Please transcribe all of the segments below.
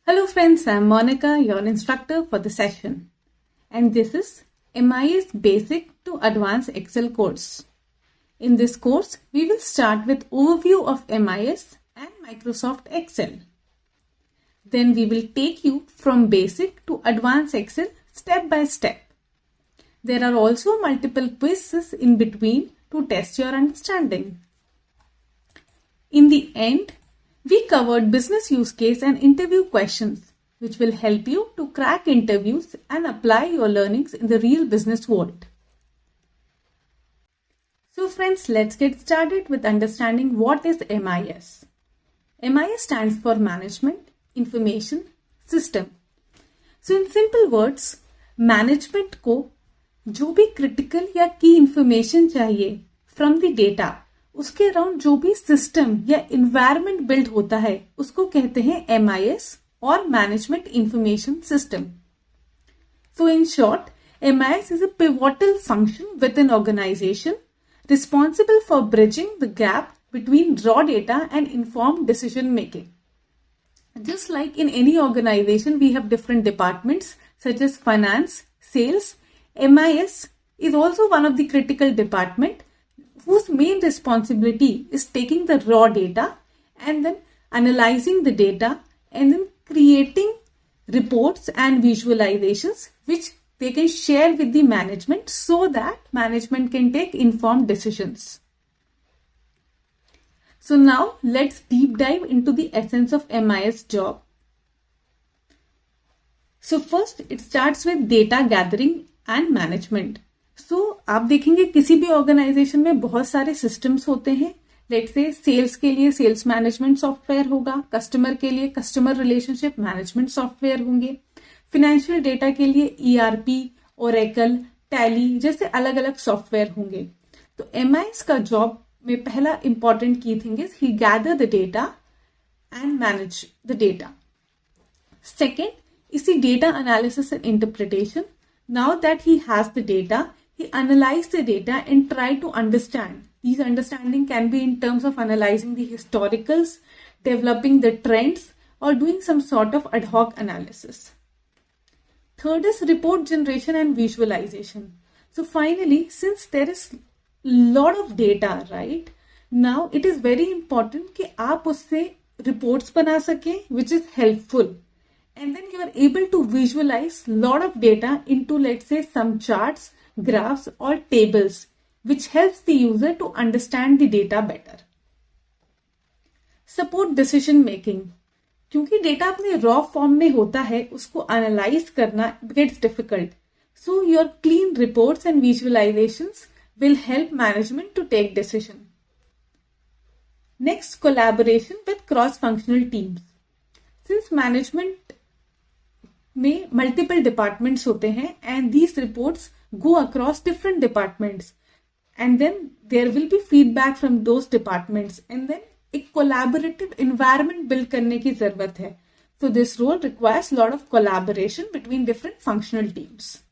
Hello friends, I'm Monica, your instructor for the session. And this is MIS Basic to Advanced Excel course. In this course, we will start with overview of MIS and Microsoft Excel. Then we will take you from basic to advanced Excel step by step. There are also multiple quizzes in between to test your understanding. In the end, we covered business use case and interview questions, which will help you to crack interviews and apply your learnings in the real business world. So friends, let's get started with understanding what is MIS. MIS stands for Management Information System. So in simple words, management को जो भी critical या key information चाहिए from the data, उसके around जो भी system या environment build होता है उसको कहते हैं MIS और management information system. So in short, MIS is a pivotal function within organization responsible for bridging the gap between raw data and informed decision making. Just like in any organization, we have different departments such as finance, sales. MIS is also one of the critical department whose main responsibility is taking the raw data and then analyzing the data and then creating reports and visualizations which they can share with the management so that management can take informed decisions. So now let's deep dive into the essence of MIS job. So first it starts with data gathering and management. आप देखेंगे किसी भी organisation में बहुत सारे systems होते हैं. Let's say sales के लिए सेल्स मैनेजमेंट सॉफ्टवेयर होगा, कस्टमर के लिए कस्टमर रिलेशनशिप मैनेजमेंट सॉफ्टवेयर होंगे, फाइनेंशियल डेटा के लिए ERP, ओरेकल, टैली जैसे अलग अलग सॉफ्टवेयर होंगे. तो MIS का जॉब में पहला इंपॉर्टेंट की thing is he gather the data and manage the data. Second, इसी data analysis and interpretation. Now that he has the data, he analyzed the data and tried to understand. These understanding can be in terms of analyzing the historicals, developing the trends, or doing some sort of ad hoc analysis. Third is report generation and visualization. So finally, since there is lot of data, right? Now it is very important कि आप उससे reports बना सकें, which is helpful. And then you are able to visualize lot of data into, let's say, some charts, graphs or tables which helps the user to understand the data better. Support decision making. क्योंकि data अपने raw form में होता है, उसको analyse करना gets difficult. So your clean reports and visualizations will help management to take decision. Next, collaboration with cross-functional teams. Since management में multiple departments होते हैं and these reports go across different departments and then there will be feedback from those departments and then एक collaborative environment build करने की जरूरत है. So this role requires a lot of collaboration between different functional teams.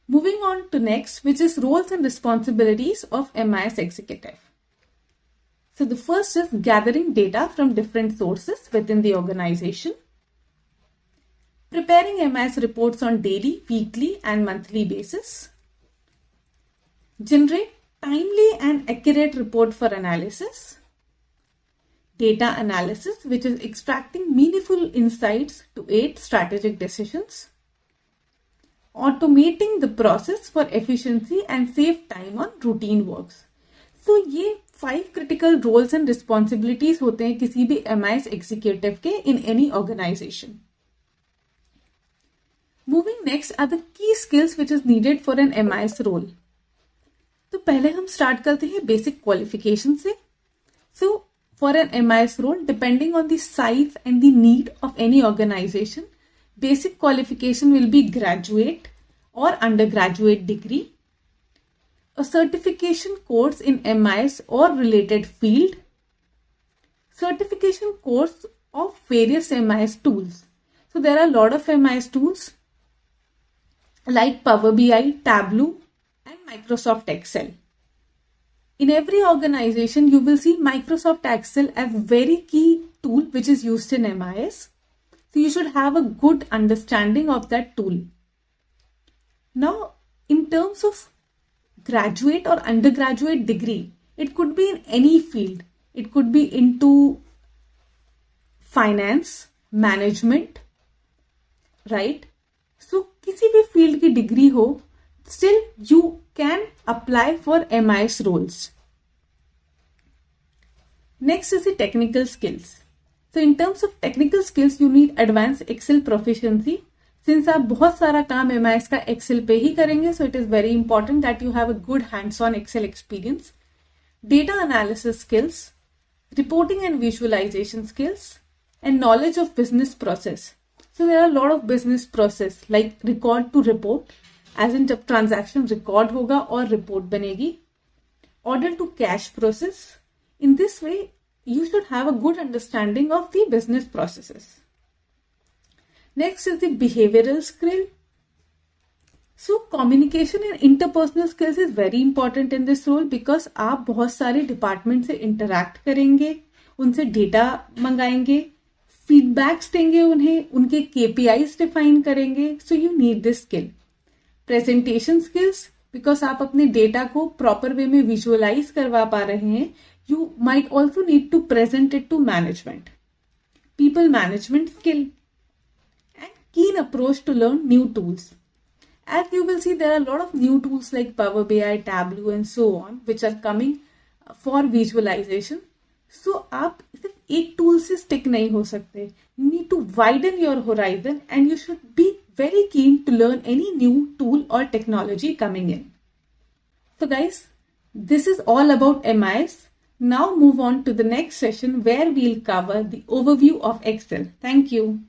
Moving on to next, which is roles and responsibilities of MIS executive. So the first is gathering data from different sources within the organization. Preparing MIS reports on daily, weekly and monthly basis. Generate timely and accurate report for analysis. Data analysis, which is extracting meaningful insights to aid strategic decisions. Automating the process for efficiency and save time on routine works. So ये 5 critical roles and responsibilities होते हैं किसी भी MIS executive के in any organization. Moving next are the key skills which is needed for an MIS role. तो पहले हम start करते हैं बेसिक क्वालिफिकेशन से. So for an MIS role, depending on the size and the need of any organization, basic qualification will be graduate or undergraduate degree, a certification course in MIS or related field, certification course of various MIS tools. So there are a lot of MIS tools like Power BI, Tableau and Microsoft Excel. In every organization, you will see Microsoft Excel as very key tool which is used in MIS. So you should have a good understanding of that tool. Now, in terms of graduate or undergraduate degree, it could be in any field. It could be into finance, management, right? So किसी भी field की degree हो, still you can apply for MIS roles. Next is the technical skills. So in terms of technical skills, you need advanced Excel proficiency. Since आप बहुत सारा काम MIS का Excel पे ही करेंगे, so it is very important that you have a good hands-on Excel experience. Data analysis skills, reporting and visualization skills, and knowledge of business process. So there are a lot of business process like record to report, as in जब transaction record होगा और report बनेगी. Order to cash process. In this way, you should have a good understanding of the business processes. Next is the behavioral skill. So communication and interpersonal skills is very important in this role because आप बहुत सारे department से interact करेंगे, उनसे data मंगाएंगे, feedbacks देंगे उन्हें, उनके KPIs define करेंगे. So you need this skill. Presentation skills, because आप अपने डेटा को प्रॉपर वे में विजुअलाइज करवा पा रहे हैं. You might also need to present it to management. People management skill and keen approach to learn new tools. As you will see, there are a lot of new tools like Power BI, Tableau and so on which are coming for visualization. So आप सिर्फ एक tool से stick नहीं हो सकते. You need to widen your horizon and you should be very keen to learn any new tool or technology coming in. So guys, this is all about MIS. Now move on to the next session where we'll cover the overview of Excel. Thank you.